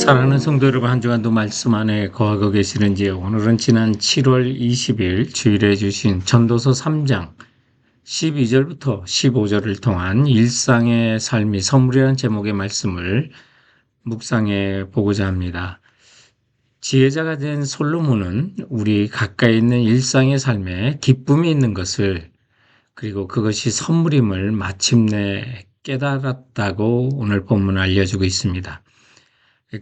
사랑하는 성도 여러분, 한 주간도 말씀 안에 거하고 계시는지요? 오늘은 지난 7월 20일 주일에 주신 전도서 3장 12절부터 15절을 통한 일상의 삶이 선물이라는 제목의 말씀을 묵상해 보고자 합니다. 지혜자가 된 솔로몬은 우리 가까이 있는 일상의 삶에 기쁨이 있는 것을, 그리고 그것이 선물임을 마침내 깨달았다고 오늘 본문은 알려주고 있습니다.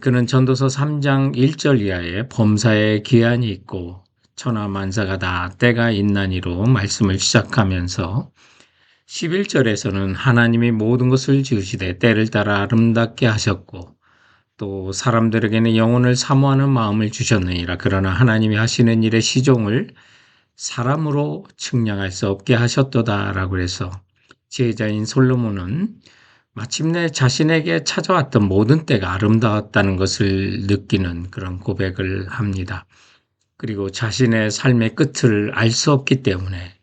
그는 전도서 3장 1절 이하에 범사에 기한이 있고 천하만사가 다 때가 있나니로 말씀을 시작하면서 11절에서는 하나님이 모든 것을 지으시되 때를 따라 아름답게 하셨고 또 사람들에게는 영혼을 사모하는 마음을 주셨느니라. 그러나 하나님이 하시는 일의 시종을 사람으로 측량할 수 없게 하셨도다라고 해서 지혜자인 솔로몬은 마침내 자신에게 찾아왔던 모든 때가 아름다웠다는 것을 느끼는 그런 고백을 합니다. 그리고 자신의 삶의 끝을 알 수 없기 때문에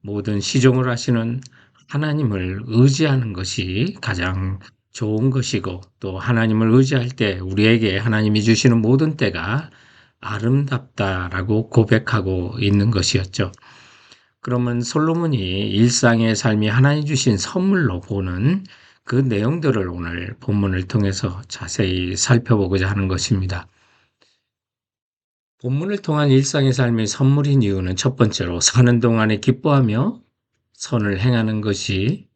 모든 시종을 하시는 하나님을 의지하는 것이 가장 좋은 것이고, 또 하나님을 의지할 때 우리에게 하나님이 주시는 모든 때가 아름답다라고 고백하고 있는 것이었죠. 그러면 솔로몬이 일상의 삶이 하나님 주신 선물로 보는 그 내용들을 오늘 본문을 통해서 자세히 살펴보고자 하는 것입니다. 본문을 통한 일상의 삶의 선물인 이유는 첫 번째로 사는 동안에 기뻐하며 선을 행하는 것이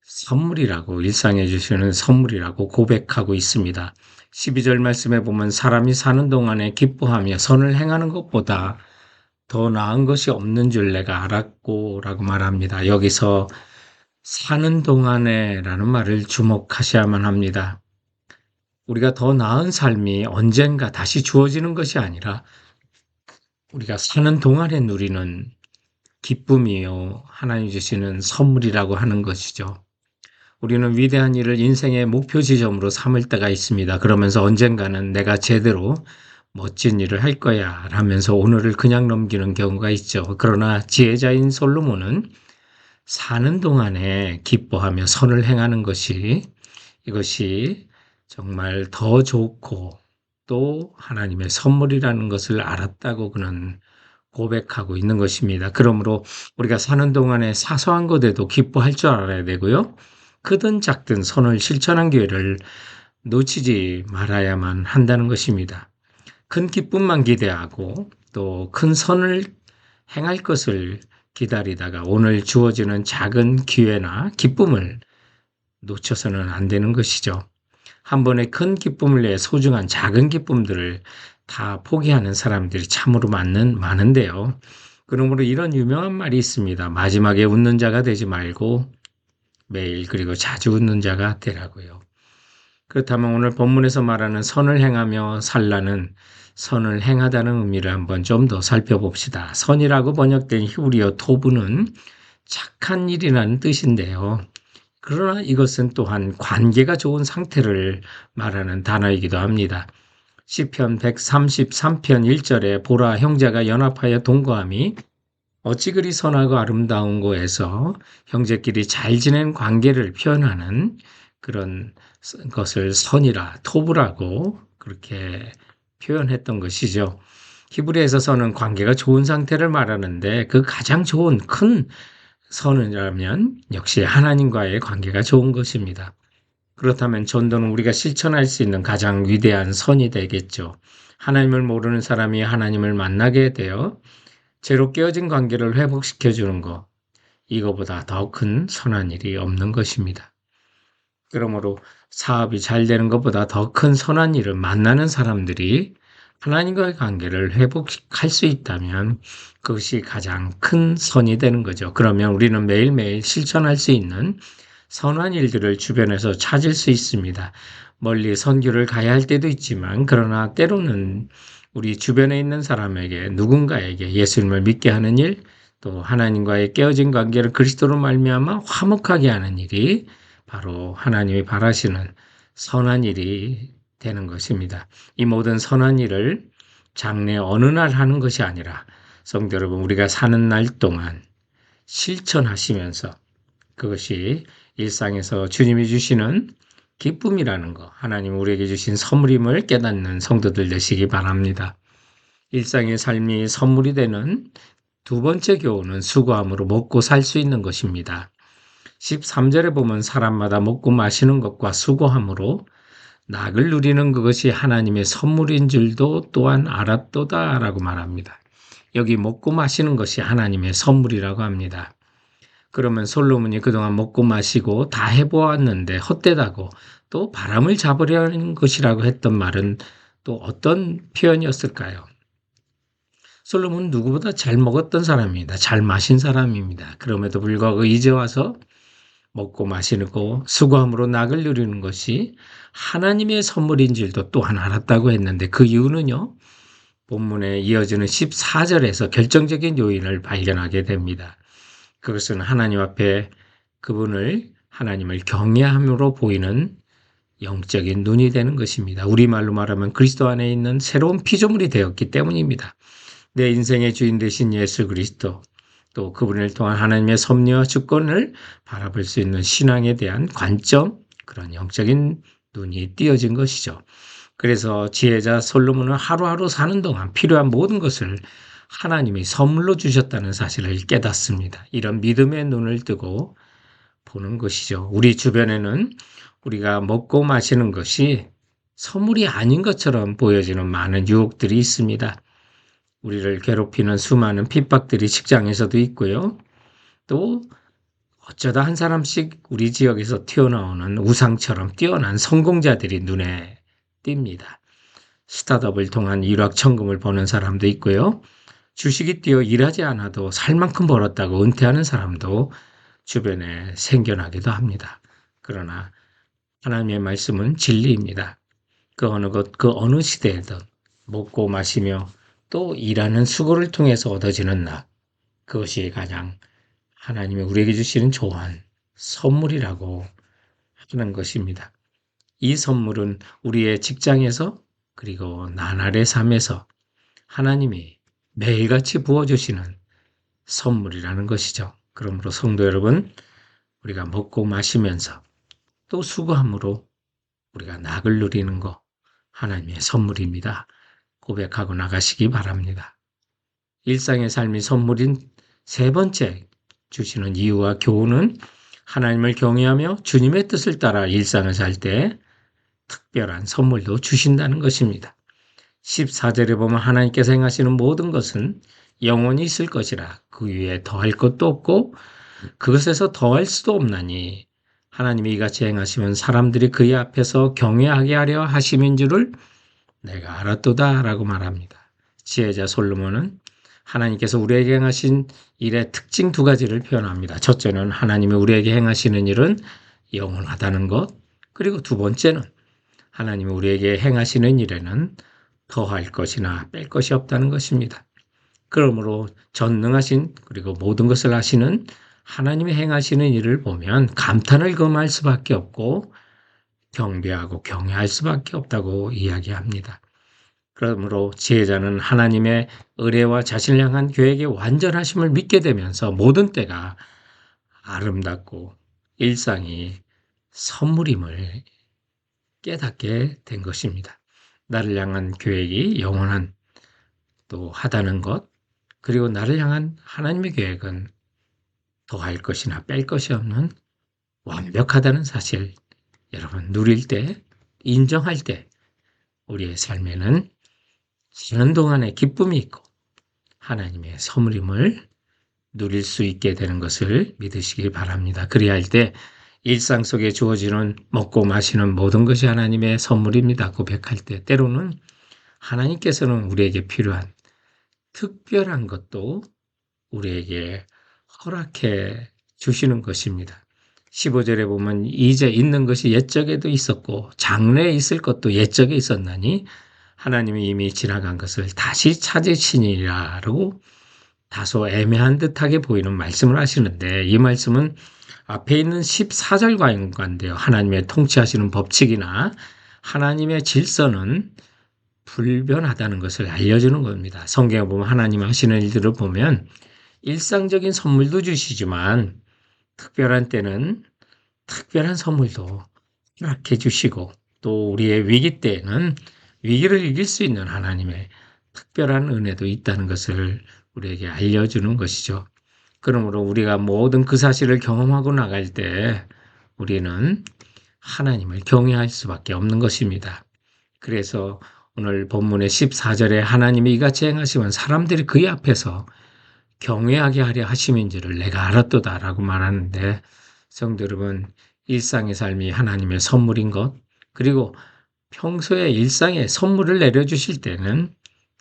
선물이라고, 일상에 주시는 선물이라고 고백하고 있습니다. 12절 말씀에 보면 사람이 사는 동안에 기뻐하며 선을 행하는 것보다 더 나은 것이 없는 줄 내가 알았고 라고 말합니다. 여기서 사는 동안에 라는 말을 주목하셔야만 합니다. 우리가 더 나은 삶이 언젠가 다시 주어지는 것이 아니라 우리가 사는 동안에 누리는 기쁨이요, 하나님 주시는 선물이라고 하는 것이죠. 우리는 위대한 일을 인생의 목표 지점으로 삼을 때가 있습니다. 그러면서 언젠가는 내가 제대로 멋진 일을 할 거야 라면서 오늘을 그냥 넘기는 경우가 있죠. 그러나 지혜자인 솔로몬은 사는 동안에 기뻐하며 선을 행하는 것이, 이것이 정말 더 좋고 또 하나님의 선물이라는 것을 알았다고 그는 고백하고 있는 것입니다. 그러므로 우리가 사는 동안에 사소한 것에도 기뻐할 줄 알아야 되고요. 크든 작든 선을 실천한 기회를 놓치지 말아야만 한다는 것입니다. 큰 기쁨만 기대하고 또 큰 선을 행할 것을 기다리다가 오늘 주어지는 작은 기회나 기쁨을 놓쳐서는 안 되는 것이죠. 한 번에 큰 기쁨을 위해 소중한 작은 기쁨들을 다 포기하는 사람들이 참으로 많은데요. 그러므로 이런 유명한 말이 있습니다. 마지막에 웃는 자가 되지 말고 매일 그리고 자주 웃는 자가 되라고요. 그렇다면 오늘 본문에서 말하는 선을 행하며 살라는, 선을 행하다는 의미를 한번 좀 더 살펴봅시다. 선이라고 번역된 히브리어 토브는 착한 일이라는 뜻인데요. 그러나 이것은 또한 관계가 좋은 상태를 말하는 단어이기도 합니다. 시편 133편 1절에 보라 형제가 연합하여 동거함이 어찌 그리 선하고 아름다운고에서 형제끼리 잘 지낸 관계를 표현하는 그런 것을 선이라, 토브라고 그렇게 표현했던 것이죠. 히브리에서 선은 관계가 좋은 상태를 말하는데 그 가장 좋은 큰 선이라면 역시 하나님과의 관계가 좋은 것입니다. 그렇다면 전도는 우리가 실천할 수 있는 가장 위대한 선이 되겠죠. 하나님을 모르는 사람이 하나님을 만나게 되어 죄로 깨어진 관계를 회복시켜 주는 것, 이거보다 더 큰 선한 일이 없는 것입니다. 그러므로 사업이 잘 되는 것보다 더 큰 선한 일을 만나는 사람들이 하나님과의 관계를 회복할 수 있다면 그것이 가장 큰 선이 되는 거죠. 그러면 우리는 매일매일 실천할 수 있는 선한 일들을 주변에서 찾을 수 있습니다. 멀리 선교를 가야 할 때도 있지만, 그러나 때로는 우리 주변에 있는 사람에게, 누군가에게 예수님을 믿게 하는 일, 또 하나님과의 깨어진 관계를 그리스도로 말미암아 화목하게 하는 일이 바로 하나님이 바라시는 선한 일이 되는 것입니다. 이 모든 선한 일을 장래 어느 날 하는 것이 아니라 성도 여러분, 우리가 사는 날 동안 실천하시면서 그것이 일상에서 주님이 주시는 기쁨이라는 거, 하나님 우리에게 주신 선물임을 깨닫는 성도들 되시기 바랍니다. 일상의 삶이 선물이 되는 두 번째 교훈은 수고함으로 먹고 살 수 있는 것입니다. 13절에 보면 사람마다 먹고 마시는 것과 수고함으로 낙을 누리는 그것이 하나님의 선물인 줄도 또한 알았도다라고 말합니다. 여기 먹고 마시는 것이 하나님의 선물이라고 합니다. 그러면 솔로몬이 그동안 먹고 마시고 다 해보았는데 헛되다고 또 바람을 잡으려는 것이라고 했던 말은 또 어떤 표현이었을까요? 솔로몬은 누구보다 잘 먹었던 사람입니다. 잘 마신 사람입니다. 그럼에도 불구하고 이제 와서 먹고 마시고 수고함으로 낙을 누리는 것이 하나님의 선물인 줄도 또한 알았다고 했는데 그 이유는요. 본문에 이어지는 14절에서 결정적인 요인을 발견하게 됩니다. 그것은 하나님 앞에 그분을 하나님을 경외함으로 보이는 영적인 눈이 되는 것입니다. 우리말로 말하면 그리스도 안에 있는 새로운 피조물이 되었기 때문입니다. 내 인생의 주인 되신 예수 그리스도 또 그분을 통한 하나님의 섭리와 주권을 바라볼 수 있는 신앙에 대한 관점, 그런 영적인 눈이 띄어진 것이죠. 그래서 지혜자 솔로몬은 하루하루 사는 동안 필요한 모든 것을 하나님이 선물로 주셨다는 사실을 깨닫습니다. 이런 믿음의 눈을 뜨고 보는 것이죠. 우리 주변에는 우리가 먹고 마시는 것이 선물이 아닌 것처럼 보여지는 많은 유혹들이 있습니다. 우리를 괴롭히는 수많은 핍박들이 직장에서도 있고요. 또 어쩌다 한 사람씩 우리 지역에서 튀어나오는 우상처럼 뛰어난 성공자들이 눈에 띕니다. 스타트업을 통한 일확천금을 버는 사람도 있고요. 주식이 뛰어 일하지 않아도 살 만큼 벌었다고 은퇴하는 사람도 주변에 생겨나기도 합니다. 그러나 하나님의 말씀은 진리입니다. 그 어느 것, 그 어느 시대에든 먹고 마시며 또 일하는 수고를 통해서 얻어지는 낙, 그것이 가장 하나님이 우리에게 주시는 좋은 선물이라고 하는 것입니다. 이 선물은 우리의 직장에서 그리고 나날의 삶에서 하나님이 매일같이 부어주시는 선물이라는 것이죠. 그러므로 성도 여러분, 우리가 먹고 마시면서 또 수고함으로 우리가 낙을 누리는 것, 하나님의 선물입니다. 고백하고 나가시기 바랍니다. 일상의 삶이 선물인 세 번째 주시는 이유와 교훈은 하나님을 경외하며 주님의 뜻을 따라 일상을 살 때 특별한 선물도 주신다는 것입니다. 14절에 보면 하나님께서 행하시는 모든 것은 영원히 있을 것이라 그 위에 더할 것도 없고 그것에서 더할 수도 없나니 하나님이 이같이 행하시면 사람들이 그의 앞에서 경외하게 하려 하심인 줄을 내가 알았도다 라고 말합니다. 지혜자 솔로몬은 하나님께서 우리에게 행하신 일의 특징 두 가지를 표현합니다. 첫째는 하나님이 우리에게 행하시는 일은 영원하다는 것, 그리고 두 번째는 하나님이 우리에게 행하시는 일에는 더할 것이나 뺄 것이 없다는 것입니다. 그러므로 전능하신 그리고 모든 것을 아시는 하나님이 행하시는 일을 보면 감탄을 금할 수밖에 없고 경배하고 경외할 수밖에 없다고 이야기합니다. 그러므로 지혜자는 하나님의 의뢰와 자신을 향한 계획의 완전하심을 믿게 되면서 모든 때가 아름답고 일상이 선물임을 깨닫게 된 것입니다. 나를 향한 계획이 영원한 또 하다는 것, 그리고 나를 향한 하나님의 계획은 더할 것이나 뺄 것이 없는 완벽하다는 사실, 여러분 누릴 때, 인정할 때 우리의 삶에는 사는 동안에 기쁨이 있고 하나님의 선물임을 누릴 수 있게 되는 것을 믿으시기 바랍니다. 그리할 때 일상 속에 주어지는 먹고 마시는 모든 것이 하나님의 선물입니다. 고백할 때 때로는 하나님께서는 우리에게 필요한 특별한 것도 우리에게 허락해 주시는 것입니다. 15절에 보면 이제 있는 것이 옛적에도 있었고 장래에 있을 것도 옛적에 있었나니 하나님이 이미 지나간 것을 다시 찾으시니라고 다소 애매한 듯하게 보이는 말씀을 하시는데 이 말씀은 앞에 있는 14절과 연관돼요. 하나님의 통치하시는 법칙이나 하나님의 질서는 불변하다는 것을 알려주는 겁니다. 성경에 보면 하나님 하시는 일들을 보면 일상적인 선물도 주시지만 특별한 때는 특별한 선물도 허락해 주시고 또 우리의 위기 때에는 위기를 이길 수 있는 하나님의 특별한 은혜도 있다는 것을 우리에게 알려주는 것이죠. 그러므로 우리가 모든 그 사실을 경험하고 나갈 때 우리는 하나님을 경외할 수밖에 없는 것입니다. 그래서 오늘 본문의 14절에 하나님이 이같이 행하시면 사람들이 그의 앞에서 경외하게 하려 하심인지를 내가 알았도다라고 말하는데, 성도 여러분, 일상의 삶이 하나님의 선물인 것, 그리고 평소에 일상에 선물을 내려주실 때는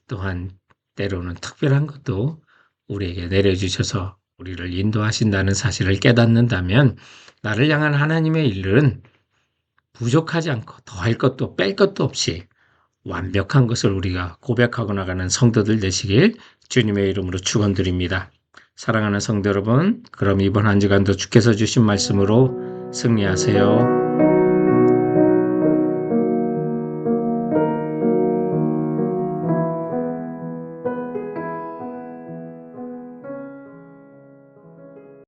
또한 때로는 특별한 것도 우리에게 내려주셔서 우리를 인도하신다는 사실을 깨닫는다면 나를 향한 하나님의 일은 부족하지 않고 더할 것도 뺄 것도 없이 완벽한 것을 우리가 고백하고 나가는 성도들 되시길 주님의 이름으로 축원드립니다. 사랑하는 성도 여러분, 그럼 이번 한 주간도 주께서 주신 말씀으로 승리하세요.